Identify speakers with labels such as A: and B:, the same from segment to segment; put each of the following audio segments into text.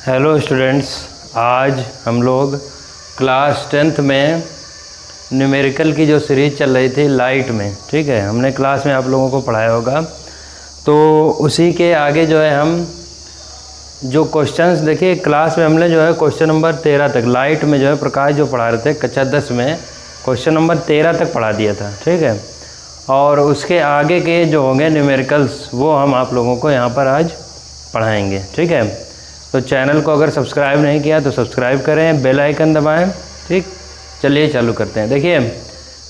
A: Hello students, आज हम लोग क्लास 10th में न्यूमेरिकल की जो सीरीज़ चल रही थी लाइट में, ठीक है, हमने क्लास में आप लोगों को पढ़ाया होगा। तो उसी के आगे जो है हम जो क्वेश्चंस देखिए, क्लास में हमने जो है क्वेश्चन नंबर 13 तक लाइट में जो है प्रकाश जो पढ़ा रहे थे कक्षा 10 में क्वेश्चन नंबर 13 तक पढ़ा दिया था, ठीक है। और उसके आगे के जो होंगे न्यूमेरिकल्स वो हम आप लोगों को यहाँ पर आज पढ़ाएंगे, ठीक है। तो चैनल को अगर सब्सक्राइब नहीं किया तो सब्सक्राइब करें, बेल आइकन दबाएं, ठीक। चलिए चालू करते हैं। देखिए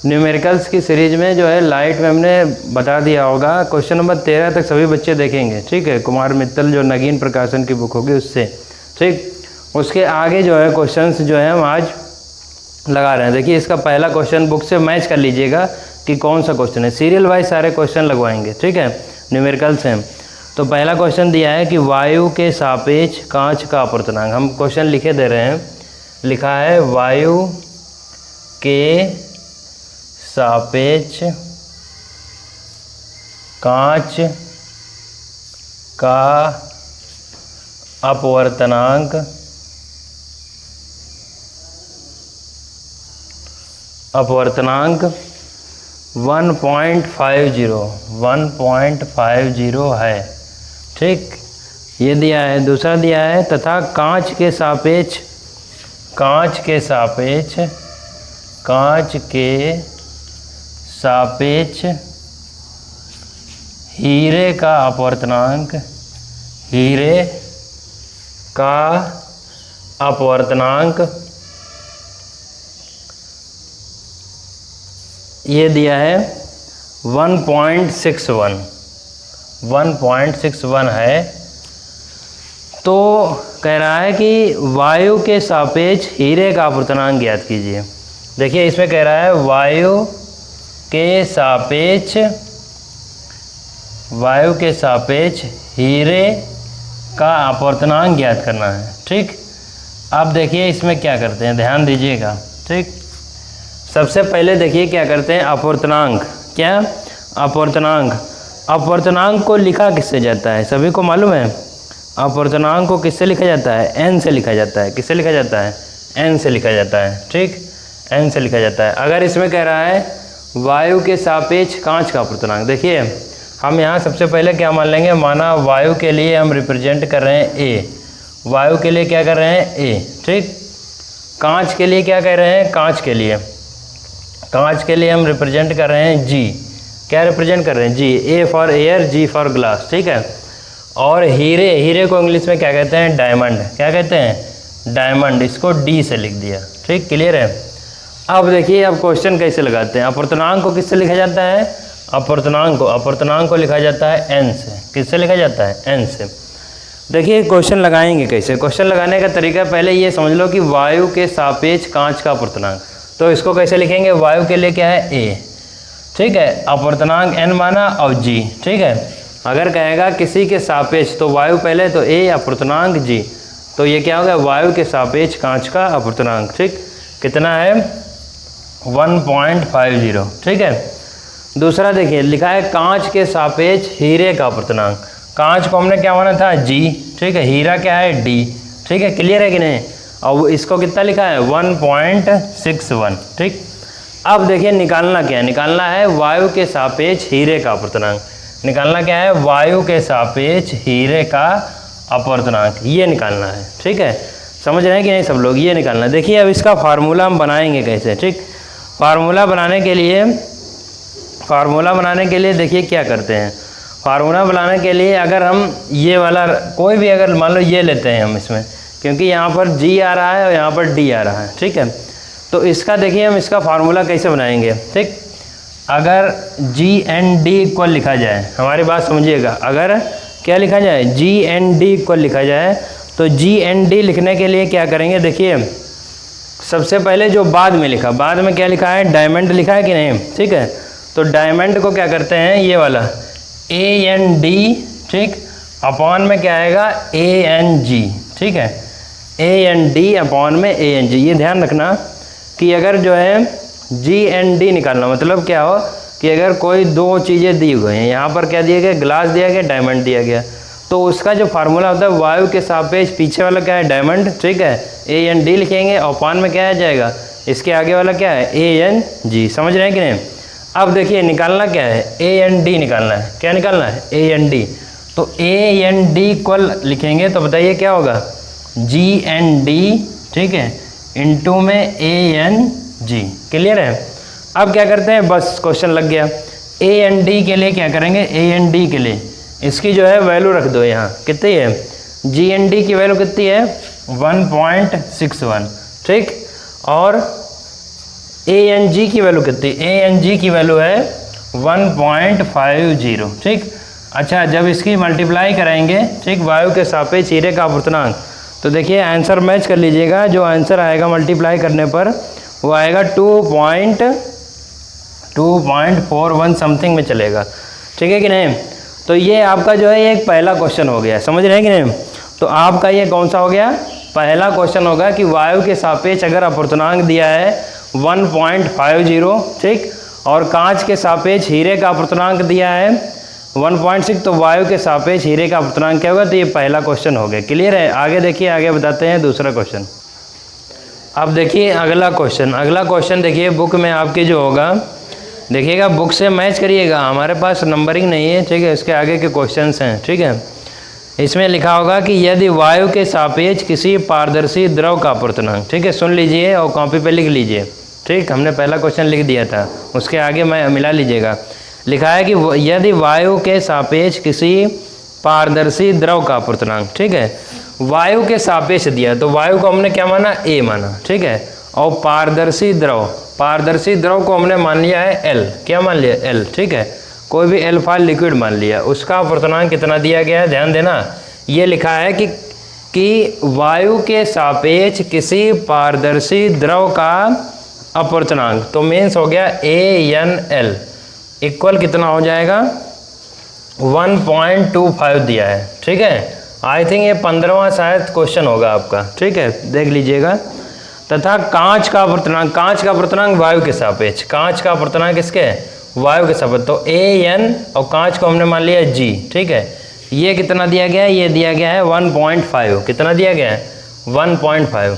A: न्यूमेरिकल्स की सीरीज़ में जो है लाइट में हमने बता दिया होगा, क्वेश्चन नंबर 13 तक सभी बच्चे देखेंगे, ठीक है। कुमार मित्तल जो नगीन प्रकाशन की बुक होगी उससे, ठीक। उसके आगे जो है क्वेश्चंस जो है हम आज लगा रहे हैं। देखिए इसका पहला क्वेश्चन बुक से मैच कर लीजिएगा कि कौन सा क्वेश्चन है, सीरियल वाइज सारे क्वेश्चन लगवाएंगे, ठीक है, न्यूमेरिकल से। तो पहला क्वेश्चन दिया है कि वायु के सापेक्ष कांच का अपवर्तनांक। हम क्वेश्चन लिखे दे रहे हैं, लिखा है वायु के सापेक्ष कांच का अपवर्तनांक 1.50 है, ठीक, ये दिया है। दूसरा दिया है तथा कांच के सापेक्ष हीरे का अपवर्तनांक ये दिया है 1.61 है। तो कह रहा है कि वायु के सापेक्ष हीरे का अपवर्तनांक ज्ञात कीजिए। देखिए इसमें कह रहा है वायु के सापेक्ष हीरे का अपवर्तनांक ज्ञात करना है, ठीक। अब देखिए इसमें क्या करते हैं, ध्यान दीजिएगा, ठीक। सबसे पहले देखिए क्या करते हैं, अपवर्तनांक। क्या अपवर्तनांक को लिखा किससे जाता है, सभी को मालूम है। अपवर्तनांक को किससे लिखा जाता है, n से लिखा जाता है। किससे लिखा जाता है, n से लिखा जाता है, ठीक, n से लिखा जाता है। अगर इसमें कह रहा है वायु के सापेक्ष कांच का अपवर्तनांक, देखिए हम यहाँ सबसे पहले क्या मान लेंगे, माना वायु के लिए हम रिप्रेजेंट कर रहे हैं a, वायु के लिए क्या कर रहे हैं a, ठीक। कांच के लिए क्या कह रहे हैं, कांच के लिए हम रिप्रेजेंट कर रहे हैं g। क्या रिप्रेजेंट कर रहे हैं, g, a for air, g for glass, ठीक है। और हीरे को इंग्लिश में क्या कहते हैं, डायमंड। क्या कहते हैं, डायमंड, इसको d से लिख दिया, ठीक, क्लियर है। अब देखिए अब क्वेश्चन कैसे लगाते हैं। अपवर्तनांक को किससे लिखा जाता है, अपवर्तनांक को लिखा जाता है n से। किससे लिखा जाता है, n से। देखिए क्वेश्चन लगाएंगे कैसे। क्वेश्चन लगाने का तरीका पहले ये समझ लो कि वायु के सापेक्ष कांच का अपवर्तनांक, तो इसको कैसे लिखेंगे, वायु के लिए क्या है a, ठीक है, अपवर्तनांक n माना और g, ठीक है। अगर कहेगा किसी के सापेक्ष तो वायु पहले, तो a अपवर्तनांक g, तो ये क्या होगा, वायु के सापेक्ष कांच का अपवर्तनांक, ठीक, कितना है 1.50, ठीक है। दूसरा देखिए लिखा है कांच के सापेक्ष हीरे का अपवर्तनांक। कांच को हमने क्या माना था, g, ठीक है, हीरा क्या है d, ठीक है, क्लियर है कि नहीं। और इसको कितना लिखा है 1.61, ठीक। अब देखिए निकालना क्या है, निकालना है वायु के सापेक्ष हीरे का अपवर्तनांक। निकालना क्या है, वायु के सापेक्ष हीरे का अपवर्तनांक, ये निकालना है, ठीक है। समझ रहे हैं कि नहीं सब लोग, ये निकालना है। देखिए अब इसका फार्मूला हम बनाएंगे कैसे, ठीक। फार्मूला बनाने के लिए देखिए क्या करते हैं। फार्मूला बनाने के लिए अगर हम ये वाला कोई भी, अगर मान लो ये लेते हैं हम इसमें, क्योंकि यहाँ पर g आ रहा है और यहाँ पर d आ रहा है, ठीक है। तो इसका देखिए हम इसका फार्मूला कैसे बनाएंगे, ठीक। अगर g एंड d इक्वल लिखा जाए, हमारी बात समझिएगा, अगर क्या लिखा जाए, g एंड d इक्वल लिखा जाए, तो g एंड d लिखने के लिए क्या करेंगे, देखिए सबसे पहले जो बाद में क्या लिखा है, डायमंड लिखा है कि नहीं, ठीक है। तो डायमंड को क्या करते हैं, ये वाला a एन d, ठीक, अपॉन में क्या आएगा a एन g, ठीक है, a एन d अपॉन में a एन g। ये ध्यान रखना कि अगर जो है g एंड d निकालना, मतलब क्या हो कि अगर कोई दो चीज़ें दी हुई हैं, यहाँ पर क्या दिया गया, ग्लास दिया गया, डायमंड दिया गया, तो उसका जो फार्मूला होता है वायु के सापेक्ष पीछे वाला क्या है डायमंड, ठीक है, AND लिखेंगे और पान में क्या आ जाएगा, इसके आगे वाला क्या है ANG। समझ रहे हैं कि नहीं। अब देखिए निकालना क्या है, AND निकालना है। क्या निकालना है, AND। तो AND इक्वल लिखेंगे तो बताइए क्या होगा, GND, ठीक है, इनटू में ANG। क्लियर है। अब क्या करते हैं, बस क्वेश्चन लग गया। AND के लिए क्या करेंगे, AND के लिए इसकी जो है वैल्यू रख दो यहाँ, कितनी है, GND की वैल्यू कितनी है 1.61, ठीक, और ANG की वैल्यू कितनी, ANG की वैल्यू है 1.50, ठीक। अच्छा, जब इसकी मल्टीप्लाई करेंगे, ठीक, वायु के सापेक्ष हीरे का अपूर्णांक, तो देखिए आंसर मैच कर लीजिएगा। जो आंसर आएगा मल्टीप्लाई करने पर वो आएगा 2.41 समथिंग में चलेगा, ठीक है कि नहीं। तो ये आपका जो है ये एक पहला क्वेश्चन हो गया, समझ रहे हैं कि नहीं। तो आपका ये कौन सा हो गया, पहला क्वेश्चन होगा कि वायु के सापेक्ष अगर अपूर्णांक दिया है 1.50, ठीक, और कांच के सापेक्ष हीरे का अपूर्णांक दिया है 1.6, तो वायु के सापेक्ष हीरे का अपूर्णांक क्या होगा। तो ये पहला क्वेश्चन हो गया। क्लियर है। आगे देखिए, आगे बताते हैं दूसरा क्वेश्चन। अब देखिए अगला क्वेश्चन देखिए बुक में आपके जो होगा, देखिएगा बुक से मैच करिएगा, हमारे पास नंबरिंग नहीं है, ठीक है, इसके आगे के क्वेश्चंस हैं, ठीक है। इसमें लिखा होगा कि यदि वायु के सापेक्ष किसी पारदर्शी द्रव का अपूर्णांक, ठीक है, सुन लीजिए और कॉपी पे लिख लीजिए, ठीक, हमने पहला क्वेश्चन लिख दिया था, उसके आगे मैं मिला लीजिएगा। लिखा है कि यदि वायु के सापेक्ष किसी पारदर्शी द्रव का अपूर्णांक, ठीक है, वायु के सापेक्ष दिया, तो वायु को हमने क्या माना, A माना, ठीक है, और पारदर्शी द्रव को हमने मान लिया है L, क्या मान लिया, L, ठीक है, कोई भी अल्फा लिक्विड मान लिया, उसका अपूर्णांक कितना दिया गया है, ध्यान देना। ये लिखा है कि वायु के सापेक्ष किसी पारदर्शी द्रव का अपूर्णांक, तो मीन्स हो गया ANL इक्वल कितना हो जाएगा 1.25 दिया है, ठीक है। आई थिंक ये 15वां शायद क्वेश्चन होगा आपका, ठीक है, देख लीजिएगा। तथा कांच का अपूर्णांक वायु के सापेक्ष, कांच का अपूर्णांक किसके, वायु के सापेक्ष, तो AN और कांच को हमने मान लिया G, ठीक है। ये कितना दिया गया है, ये दिया गया है 1.5, कितना दिया गया है 1.5।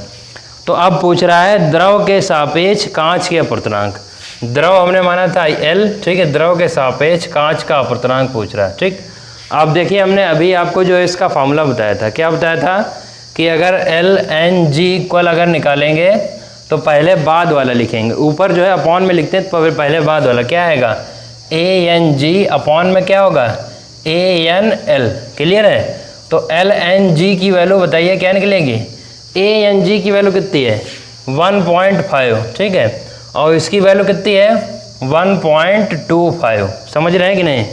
A: तो अब पूछ रहा है द्रव के सापेक्ष कांच के अपूर्णांक, द्रव हमने माना था L, ठीक है, द्रव के सापेक्ष कांच का अपूर्णांक पूछ रहा है, ठीक। अब देखिए हमने अभी आपको जो इसका फॉर्मूला बताया था, क्या बताया था कि अगर LNG इक्वल अगर निकालेंगे तो पहले बाद वाला लिखेंगे, ऊपर जो है अपॉन में लिखते हैं, तो पहले बाद वाला क्या आएगा ANG, अपॉन में क्या होगा ANL। क्लियर है। तो LNG की वैल्यू बताइए क्या निकलेगी, ANG की वैल्यू कितनी है 1.5, ठीक है, और इसकी वैल्यू कितनी है 1.25। समझ रहे हैं कि नहीं,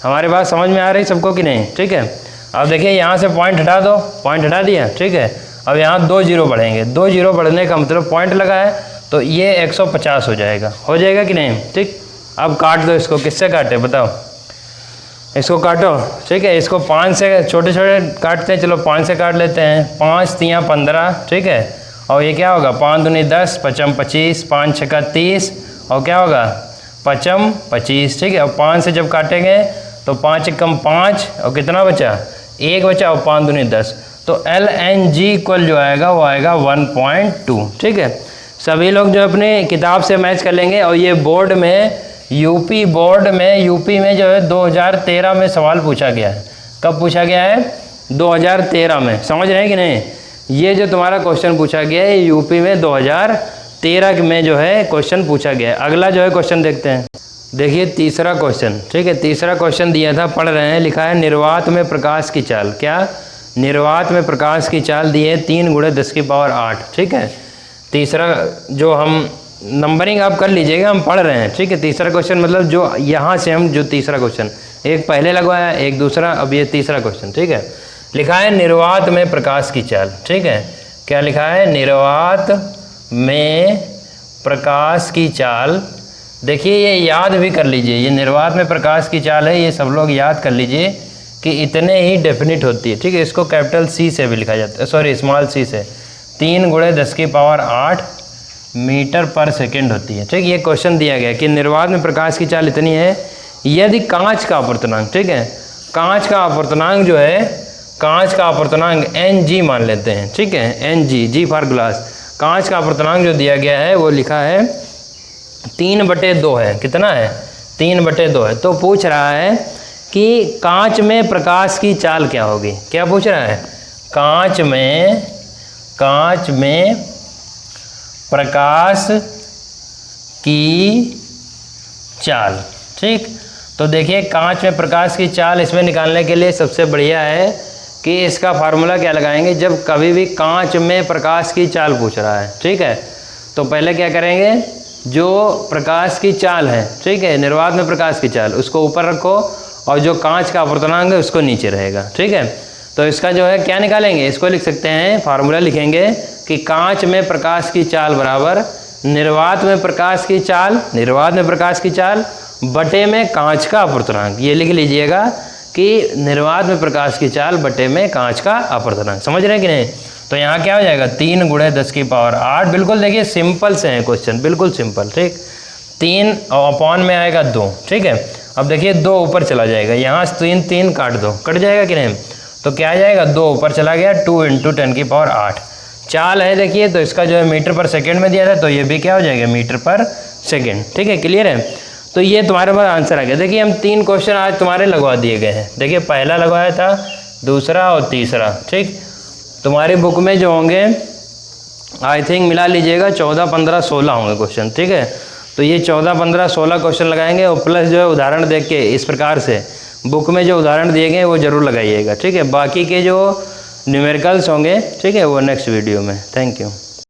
A: हमारे बात समझ में आ रही सबको कि नहीं, ठीक है। अब देखिए यहाँ से पॉइंट हटा दो, पॉइंट हटा दिया, ठीक है। अब यहाँ 2 जीरो बढ़ेंगे, 2 जीरो बढ़ने का मतलब पॉइंट लगा है, तो ये 150 हो जाएगा कि नहीं, ठीक। अब काट दो इसको, किससे काटे बताओ, इसको काटो, ठीक है। इसको 5 से छोटे छोटे काटते हैं, चलो 5 से काट लेते हैं, 5 3 15, ठीक है, और ये क्या होगा 5 दूनी 10, 5 25, 5 6 30, और क्या होगा 5 25, ठीक है। अब 5 से जब काटेंगे तो 5 कम 5, और कितना बचा 1 बचा, और 5 दूनी 10, तो LNG इक्वल जो आएगा वो आएगा 1.2, ठीक है। सभी लोग जो अपने किताब से मैच कर लेंगे। और ये बोर्ड में यूपी में जो है 2013 में सवाल पूछा गया है। कब पूछा गया है 2013 में, समझ रहे हैं कि नहीं। ये जो तुम्हारा क्वेश्चन पूछा गया है यूपी में 2013 में जो है क्वेश्चन पूछा गया है। अगला जो है क्वेश्चन देखते हैं। देखिए तीसरा क्वेश्चन, ठीक है, तीसरा क्वेश्चन दिया था, पढ़ रहे हैं। लिखा है निर्वात में प्रकाश की चाल, क्या निर्वात में प्रकाश की चाल दी है 3 × 10⁸, ठीक है। तीसरा जो हम नंबरिंग आप कर लीजिएगा, हम पढ़ रहे हैं, ठीक है। तीसरा क्वेश्चन मतलब जो यहाँ से हम जो तीसरा क्वेश्चन, एक पहले लगवाया एक दूसरा, अब ये तीसरा क्वेश्चन, ठीक है। लिखा है निर्वात में प्रकाश की चाल, ठीक है। क्या लिखा है निर्वात में प्रकाश की चाल। देखिए ये याद भी कर लीजिए, ये निर्वात में प्रकाश की चाल है, ये सब लोग याद कर लीजिए कि इतने ही डेफिनिट होती है, ठीक है। इसको कैपिटल C से भी लिखा जाता है, सॉरी स्मॉल c से, 3 × 10⁸ मीटर पर सेकेंड होती है, ठीक। ये क्वेश्चन दिया गया कि निर्वात में प्रकाश की चाल इतनी है यदि कांच का अपूर्णांक, ठीक है, कांच का अपूर्णांक जो है कांच का अपर्तनांक Ng मान लेते हैं, ठीक है, Ng, G फॉर ग्लास। कांच का अपर्तनांक जो दिया गया है वो लिखा है 3/2 है। कितना है? 3/2 है। तो पूछ रहा है कि कांच में प्रकाश की चाल क्या होगी। क्या पूछ रहा है? कांच में प्रकाश की चाल, ठीक। तो देखिए कांच में प्रकाश की चाल इसमें निकालने के लिए सबसे बढ़िया है कि इसका फार्मूला क्या लगाएंगे, जब कभी भी कांच में प्रकाश की चाल पूछ रहा है, ठीक है। तो पहले क्या करेंगे, जो प्रकाश की चाल है, ठीक है, निर्वात में प्रकाश की चाल, उसको ऊपर रखो और जो कांच का अपर्तनांक है उसको नीचे रहेगा, ठीक है। तो इसका जो है क्या निकालेंगे, इसको लिख सकते हैं, फार्मूला लिखेंगे कि कांच में प्रकाश की चाल बराबर निर्वात में प्रकाश की चाल बटे में कांच का अपर्तनांक। ये लिख लीजिएगा कि निर्वात में प्रकाश की चाल बटे में कांच का अपर्तनांक। समझ रहे हैं कि नहीं? तो यहाँ क्या हो जाएगा, 3 × 10⁸। बिल्कुल देखिए सिंपल से है क्वेश्चन, बिल्कुल सिंपल, ठीक। 3 और अपॉन में आएगा 2, ठीक है। अब देखिए 2 ऊपर चला जाएगा, यहाँ 3 काट दो, कट जाएगा कि नहीं? तो क्या आ जाएगा, 2 ऊपर चला गया, 2 × 10⁸। चाल है देखिए, तो इसका जो है मीटर पर सेकेंड में दिया था, तो ये भी क्या हो जाएगा, मीटर पर सेकेंड, ठीक है। क्लियर है? तो ये तुम्हारे पास आंसर आ गया। देखिए हम 3 क्वेश्चन आज तुम्हारे लगवा दिए गए हैं। देखिए पहला लगवाया था, दूसरा और तीसरा, ठीक। तुम्हारी बुक में जो होंगे आई थिंक मिला लीजिएगा 14, 15, 16 होंगे क्वेश्चन, ठीक है। तो ये 14, 15, 16 क्वेश्चन लगाएंगे और प्लस जो है उदाहरण देख के इस प्रकार से बुक में जो उदाहरण दिए गए वो ज़रूर लगाइएगा, ठीक है। बाकी के जो न्यूमेरिकल्स होंगे, ठीक है, वो नेक्स्ट वीडियो में। Thank you.